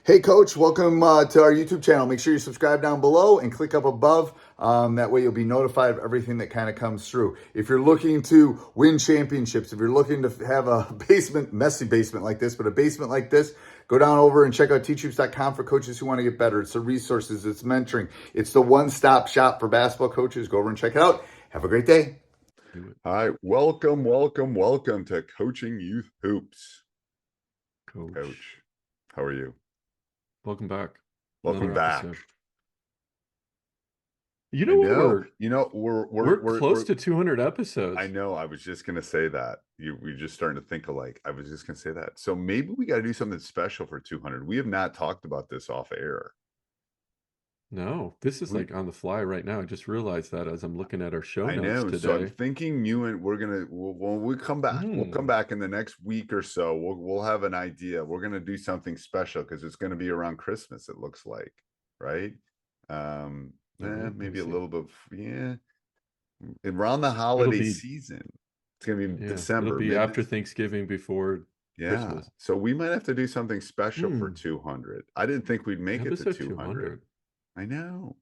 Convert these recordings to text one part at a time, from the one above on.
Hey, Coach, welcome to our YouTube channel. Make sure you subscribe down below and click up above. That way you'll be notified of everything that kind of comes through. If you're looking to win championships, if you're looking to have a messy basement like this, but a basement like this, go down over and check out teachhoops.com for coaches who want to get better. It's the resources, it's mentoring. It's the one-stop shop for basketball coaches. Go over and check it out. Have a great day. Hi, welcome to Coaching Youth Hoops. Coach, how are you? Welcome back. Welcome back. Episode. You know we're close to 200 episodes. I know. I was just gonna say that. We're just starting to think alike. I was just gonna say that. So maybe we got to do something special for 200. We have not talked about this off air. No, this is like on the fly right now. I just realized that as I'm looking at our show notes today. So I'm thinking when we come back, we'll come back in the next week or so. We'll have an idea. We're gonna do something special because it's gonna be around Christmas, it looks like, right? Maybe a little bit, around the holiday season. It's gonna be December. It'll be after Thanksgiving, before Christmas. So we might have to do something special for 200. I didn't think we'd make it to 200. I know.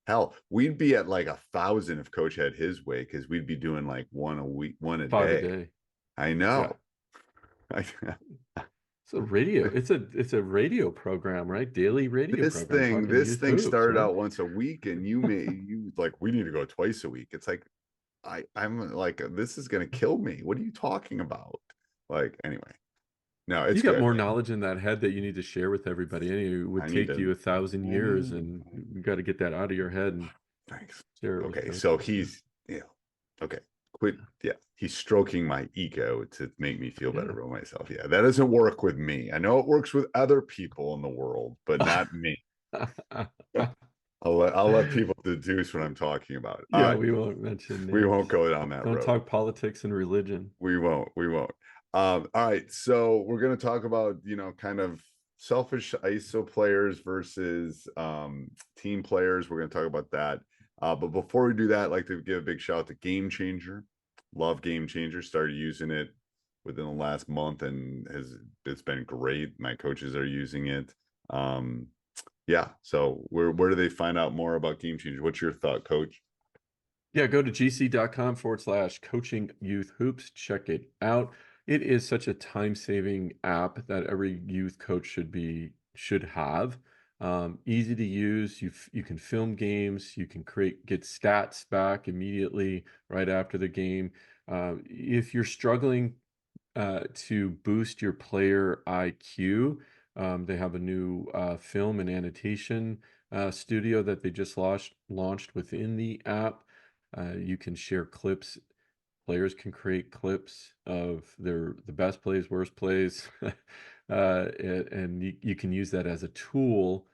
Hell, we'd be at like 1,000 if Coach had his way, because we'd be doing like one a week, one a 5 day. a day. I know. Yeah. It's a radio. It's a radio program, right? Daily radio. This thing started out once a week, and you like, we need to go twice a week. It's like, I'm like, this is gonna kill me. What are you talking about? Like, anyway. No, it's you got more knowledge in that head that you need to share with everybody. It would take you 1,000 years, and you got to get that out of your head. And thanks. Share it okay, so he's okay. Quit. Yeah, he's stroking my ego to make me feel better about myself. Yeah, that doesn't work with me. I know it works with other people in the world, but not me. I'll let people deduce what I'm talking about. Yeah, we won't mention names. We won't go down that road. Don't talk politics and religion. We won't. All right, so we're going to talk about, kind of selfish ISO players versus team players. We're going to talk about that. But before we do that, I'd like to give a big shout out to Game Changer. Love Game Changer. Started using it within the last month, and it's been great. My coaches are using it. So where do they find out more about Game Changer? What's your thought, Coach? Yeah, go to gc.com/coaching youth hoops. Check it out. It is such a time-saving app that every youth coach should have. Easy to use. You can film games. You can get stats back immediately right after the game. If you're struggling to boost your player IQ, they have a new film and annotation studio that they just launched within the app. You can share clips. Players can create clips of the best plays, worst plays, and you can use that as a tool,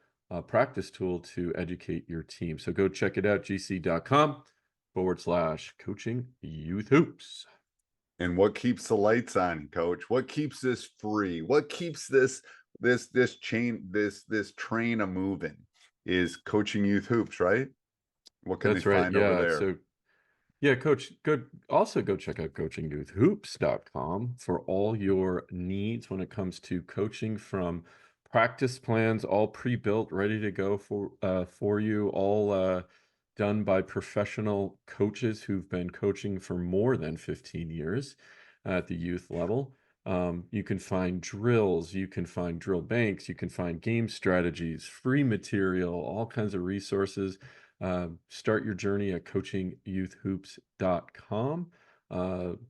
practice tool to educate your team. So go check it out, gc.com/coaching youth hoops. And what keeps the lights on, Coach? What keeps this free? What keeps this train a moving is Coaching Youth Hoops, right? What can they find over there? So, yeah, Coach, also go check out coachingyouthhoops.com for all your needs when it comes to coaching, from practice plans, all pre-built, ready to go for you, all done by professional coaches who've been coaching for more than 15 years at the youth level. You can find drills, you can find drill banks, you can find game strategies, free material, all kinds of resources. Start your journey at coachingyouthhoops.com.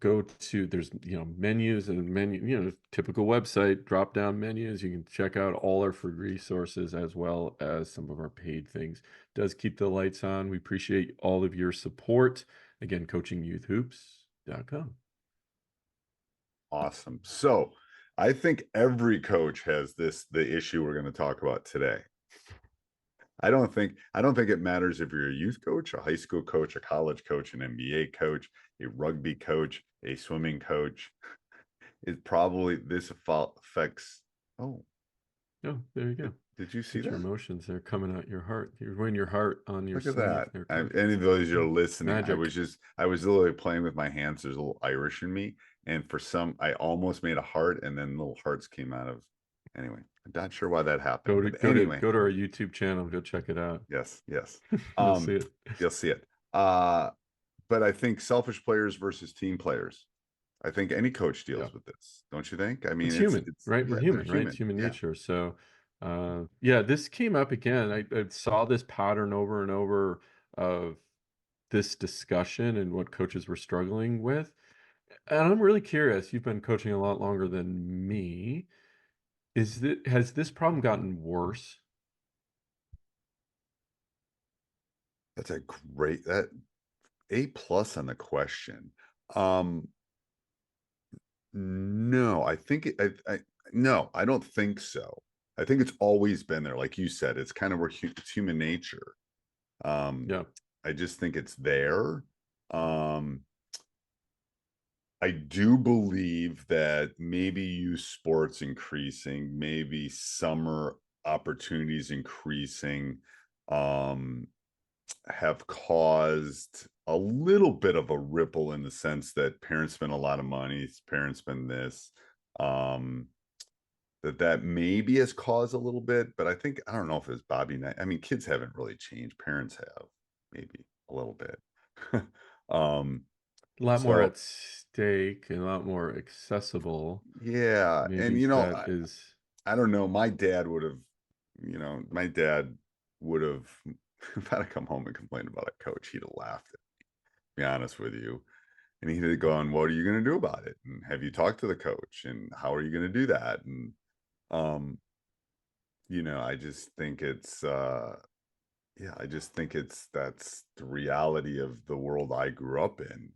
Go to, there's menus and typical website drop down menus. You can check out all our free resources as well as some of our paid things. Does keep the lights on. We appreciate all of your support. Again, coachingyouthhoops.com. Awesome. So I think every coach has the issue we're going to talk about today. I don't think it matters if you're a youth coach, a high school coach, a college coach, an NBA coach, a rugby coach, a swimming coach. It probably affects. Oh, there you go. Did you see that? Your emotions are coming out your heart. You're wearing your heart on your sleeve. Look at that. Any of those you're listening, magic. I was literally playing with my hands. There's a little Irish in me, and I almost made a heart, and then little hearts came out of. Anyway, I'm not sure why that Go happened, to but go to anyway, go to our YouTube channel. Go check it out. yes, yes. You'll see it. You'll see it. But I think selfish players versus team players. I think any coach Yeah. deals with this, don't you think? I mean, It's human, it's right? We're yeah, they're human, right? It's human. human Yeah. nature. So, yeah, this came up again. I saw this pattern over and over of this discussion and what coaches were struggling with. And I'm really curious. You've been coaching a lot longer than me. Has this problem gotten worse? That's a great that A+ on the question. Um, no, I think I no, I don't think so. I think it's always been there. Like you said, it's kind of where it's human nature. Um, Yeah. I just think it's there. Um, I do believe that maybe youth sports increasing, maybe summer opportunities increasing, um, have caused a little bit of a ripple in the sense that parents spend a lot of money, parents spend this, um, that maybe has caused a little bit, but I think I don't know if it's Bobby Knight. I mean, kids haven't really changed. Parents have maybe a little bit. um, A lot more so at stake and a lot more accessible. yeah, and Maybe that is I don't know. My dad would have, my dad would have, if I'd have come home and complained about a coach, he'd have laughed at me, to be honest with you. And he'd have gone, what are you going to do about it? And have you talked to the coach? And how are you going to do that? And, um, I just think yeah, I just think that's the reality of the world I grew up in,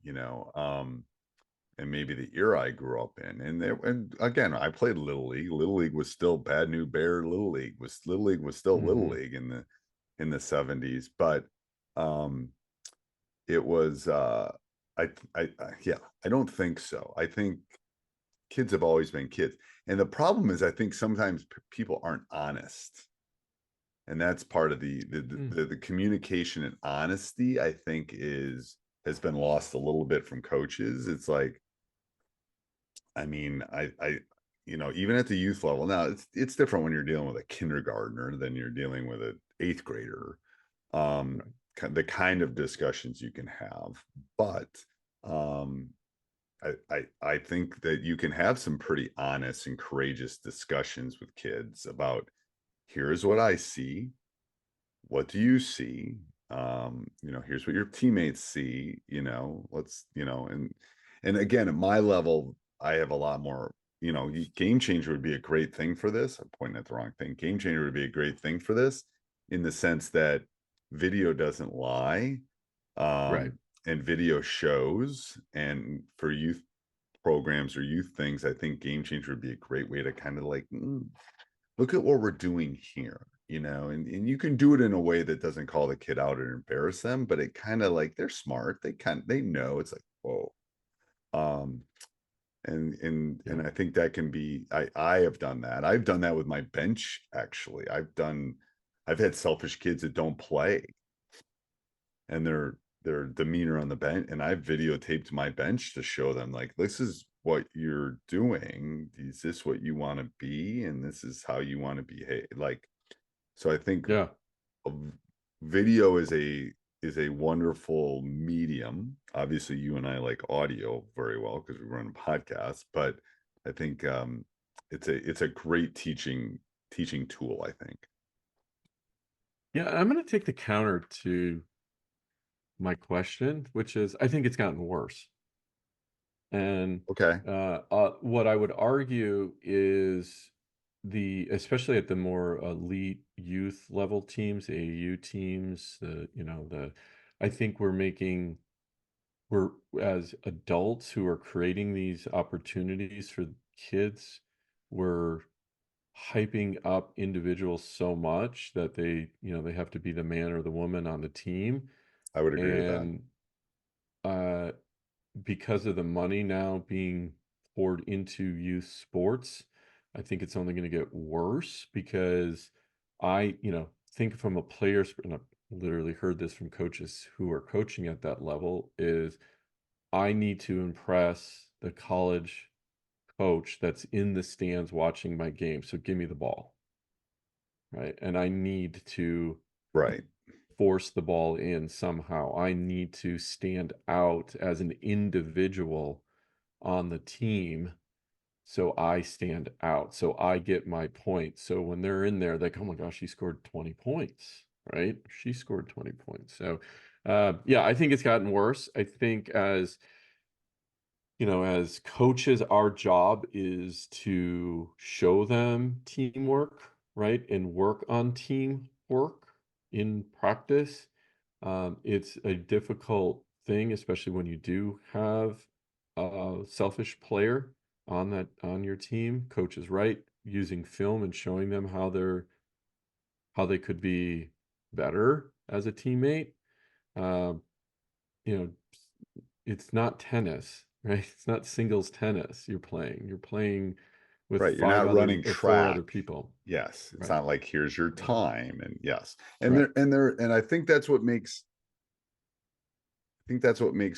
and maybe the era I grew up in. And again, I played Little League. Little League was still Bad New Bear. Little League was still Little Mhm. League in the 70s. But um it was yeah, I don't think so. I think kids have always been kids. And the problem is I think sometimes people aren't honest. And that's part of Mm. the communication and honesty, I think has been lost a little bit from coaches. It's like, I mean, even at the youth level now, it's different when you're dealing with a kindergartner than you're dealing with an eighth grader. Right. The kind of discussions you can have, but um, I think that you can have some pretty honest and courageous discussions with kids about here's what I see, what do you see, here's what your teammates see, let's and again at my level I have a lot more, game changer would be a great thing for this. I'm pointing at the wrong thing. Game changer would be a great thing for this in the sense that video doesn't lie, Right. and video shows, and for youth programs or youth things, I think game changer would be a great way to kind of like, look at what we're doing here, and you can do it in a way that doesn't call the kid out or embarrass them, but it kind of like they're smart. They know it's like, whoa. Um, and Yeah. I think that can be, I have done that. I've done that with my bench, actually. I've had selfish kids that don't play and their demeanor on the bench, and I've videotaped my bench to show them like this is what you're doing, is this what you want to be, and this is how you want to behave. Like, so I think Yeah. a video is a wonderful medium. Obviously you and I like audio very well because we run a podcast, but I think it's a great teaching tool, I think. Yeah, I'm gonna take the counter to my question, which is I think it's gotten worse. And Okay. what I would argue is especially at the more elite youth level teams, AAU teams, I think we're as adults who are creating these opportunities for kids, we're hyping up individuals so much that they have to be the man or the woman on the team. I would agree with that. And uh, because of the money now being poured into youth sports, I think it's only going to get worse because think from a player's, and I've literally heard this from coaches who are coaching at that level, is I need to impress the college coach that's in the stands watching my game. So give me the ball. right? And I need to Right. force the ball in somehow. I need to stand out as an individual on the team, so I stand out, so I get my points. So when they're in there, like, oh my gosh, she scored 20 points, right? She scored 20 points. So, yeah, I think it's gotten worse. I think as coaches, our job is to show them teamwork, right? And work on teamwork in practice. It's a difficult thing, especially when you do have a selfish player on your team. Coach is right, using film and showing them how they could be better as a teammate. Um, you know, it's not tennis, right? It's not singles tennis you're playing. You're playing with Right. You're not running four track. other people. Yes. It's Right. not like here's your Right. time. And yes. Right. And I think that's what makes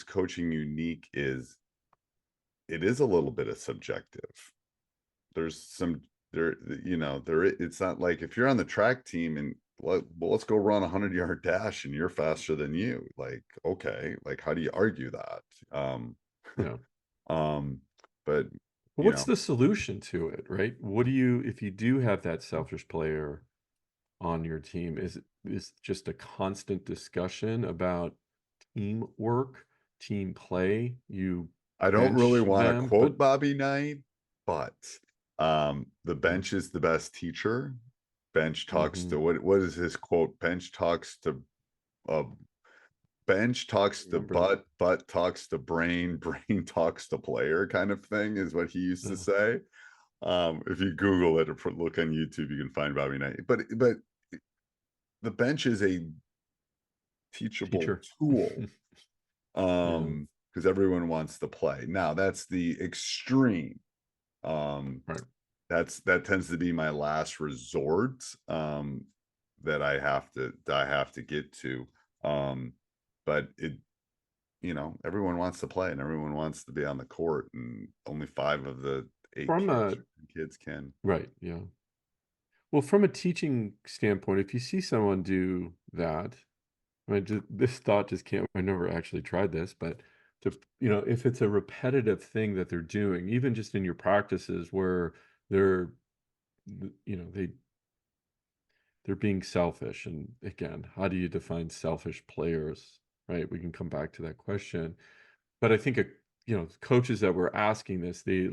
coaching unique is it is a little bit of subjective. There's some there, it's not like if you're on the track team and let's go run 100-yard dash and you're faster than you. Like, okay, like how do you argue that? Yeah. Um, but But you what's know, the solution to it, right? What do you, if you do have that selfish player on your team, is just a constant discussion about teamwork, team play? You I don't really bench want to them, quote but Bobby Knight, but the yeah, bench is the best teacher. Bench talks hmm to what is his quote? Uh bench talks to remember that. butt talks to brain, brain talks to player kind of thing is what he used to Yeah. say. If you Google it or look on YouTube, you can find Bobby Knight. But the bench is a teachable Teacher. tool Yeah. because everyone wants to play. Now that's the extreme. Um, Right. that tends to be my last resort that I have to get to. But everyone wants to play and everyone wants to be on the court, and only 5 of the 8 From kids a or 10 kids can. right, yeah. Well, from a teaching standpoint, if you see someone do that, this thought just can't. I never actually tried this, but if it's a repetitive thing that they're doing, even just in your practices where they're, they're being selfish. And again, how do you define selfish players, right? We can come back to that question. But I think, coaches that were asking this, they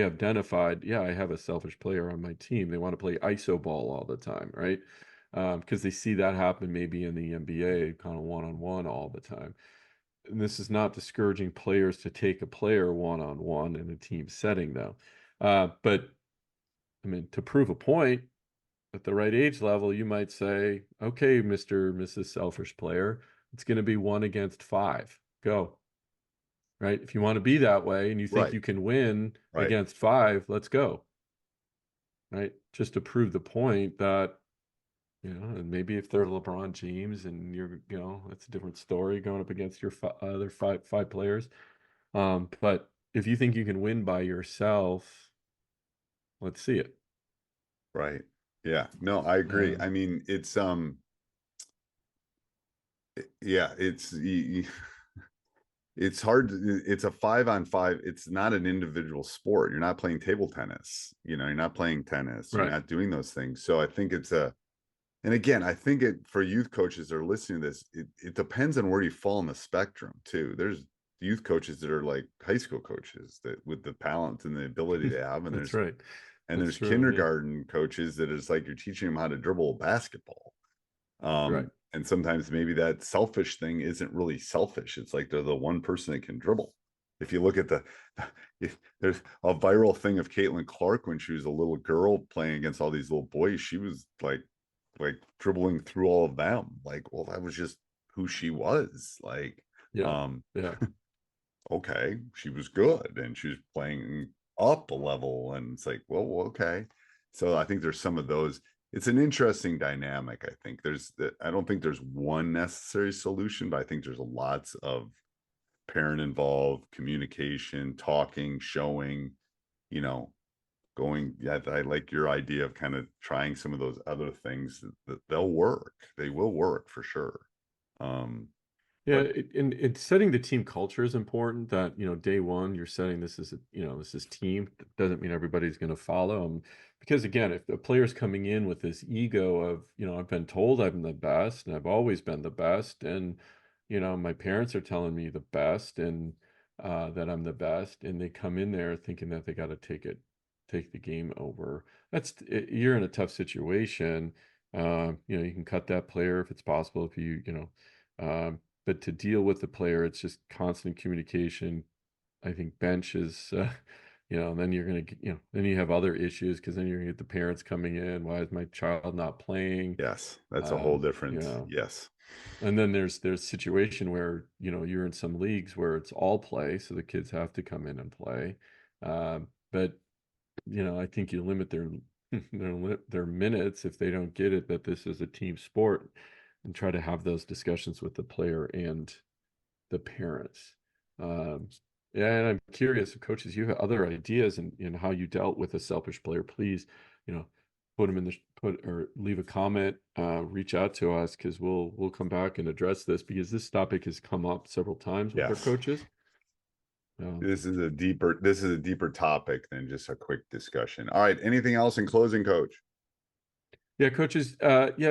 identified, yeah, I have a selfish player on my team. They want to play ISO ball all the time, right? Because they see that happen maybe in the NBA, kind of one-on-one all the time. And this is not discouraging players to take a player one-on-one in a team setting, though. But I mean, to prove a point at the right age level, you might say, okay, Mr. or Mrs. Selfish player, it's going to be 1 against 5. Go. Right? If you want to be that way and you think Right, you can win right, against 5, let's go. Right? Just to prove the point that, and maybe if they're LeBron James and that's a different story going up against your other five players. But if you think you can win by yourself, let's see it. right. Yeah, no, I agree. Uh, I mean, yeah, it's hard. It's a 5-on-5. It's not an individual sport. You're not playing table tennis. You're not playing tennis. You're right. not doing those things. So I think and again, I think for youth coaches that are listening to this, it depends on where you fall in the spectrum too. There's youth coaches that are like high school coaches that with the talent and the ability they have, and That's there's right. and That's there's true. Yeah. kindergarten coaches that is like you're teaching them how to dribble a basketball. Right. And sometimes maybe that selfish thing isn't really selfish. It's like they're the one person that can dribble. If you look at if there's a viral thing of Caitlin Clark when she was a little girl playing against all these little boys, she was like dribbling through all of them. Like, well, that was just who she was. Like, Yeah. um, Yeah. okay, she was good and she was playing up a level, and it's like, well, okay. So I think there's some of those. It's an interesting dynamic. I don't think there's one necessary solution, but I think there's lots of parent involved communication, talking, showing, you know, I like your idea of kind of trying some of those other things that they'll work. They will work for sure. Yeah, But and setting the team culture is important. That day one, you're setting this as this is team. Doesn't mean everybody's going to follow them, because again, if the player's coming in with this ego of I've been told I'm the best and I've always been the best, and my parents are telling me the best, and that I'm the best, and they come in there thinking that they got to take the game over. You're in a tough situation. You can cut that player if it's possible. If but to deal with the player, it's just constant communication. I think bench is, and then you're going to, then you have other issues, because then you're going to get the parents coming in. Why is my child not playing? yes, that's a whole You different, know, yes. and then there's situation where, you're in some leagues where it's all play, so the kids have to come in and play. But, I think you limit their minutes if they don't get it, that this is a team sport, and try to have those discussions with the player and the parents. Um, yeah, and I'm curious if coaches, you have other ideas in how you dealt with a selfish player, please, put them in or leave a comment, reach out to us, because we'll come back and address this, because this topic has come up several times with our Yes. coaches. This is a deeper topic than just a quick discussion. All right. Anything else in closing, Coach? Yeah, coaches,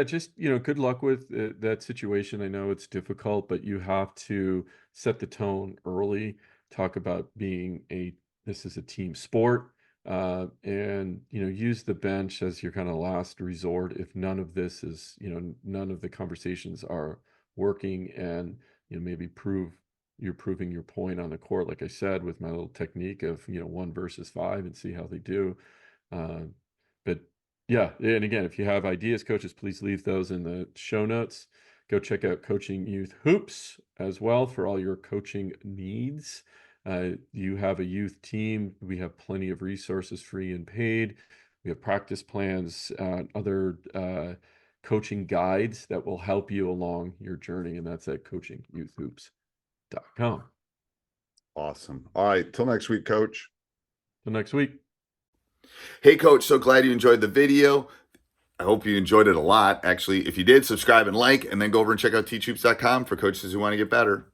just, good luck with that situation. I know it's difficult, but you have to set the tone early, talk about this is a team sport, and, use the bench as your kind of last resort if none of this is, none of the conversations are working, and, maybe you're proving your point on the court, like I said, with my little technique of, 1 versus 5, and see how they do. Uh, but yeah, and again, if you have ideas, coaches, please leave those in the show notes. Go check out Coaching Youth Hoops as well for all your coaching needs. You have a youth team. We have plenty of resources, free and paid. We have practice plans, other coaching guides that will help you along your journey, and that's at coachingyouthhoops.com. Awesome. All right. Till next week, Coach. Till next week. Hey, Coach, so glad you enjoyed the video. I hope you enjoyed it a lot. Actually, if you did, subscribe and like, and then go over and check out teachhoops.com for coaches who want to get better.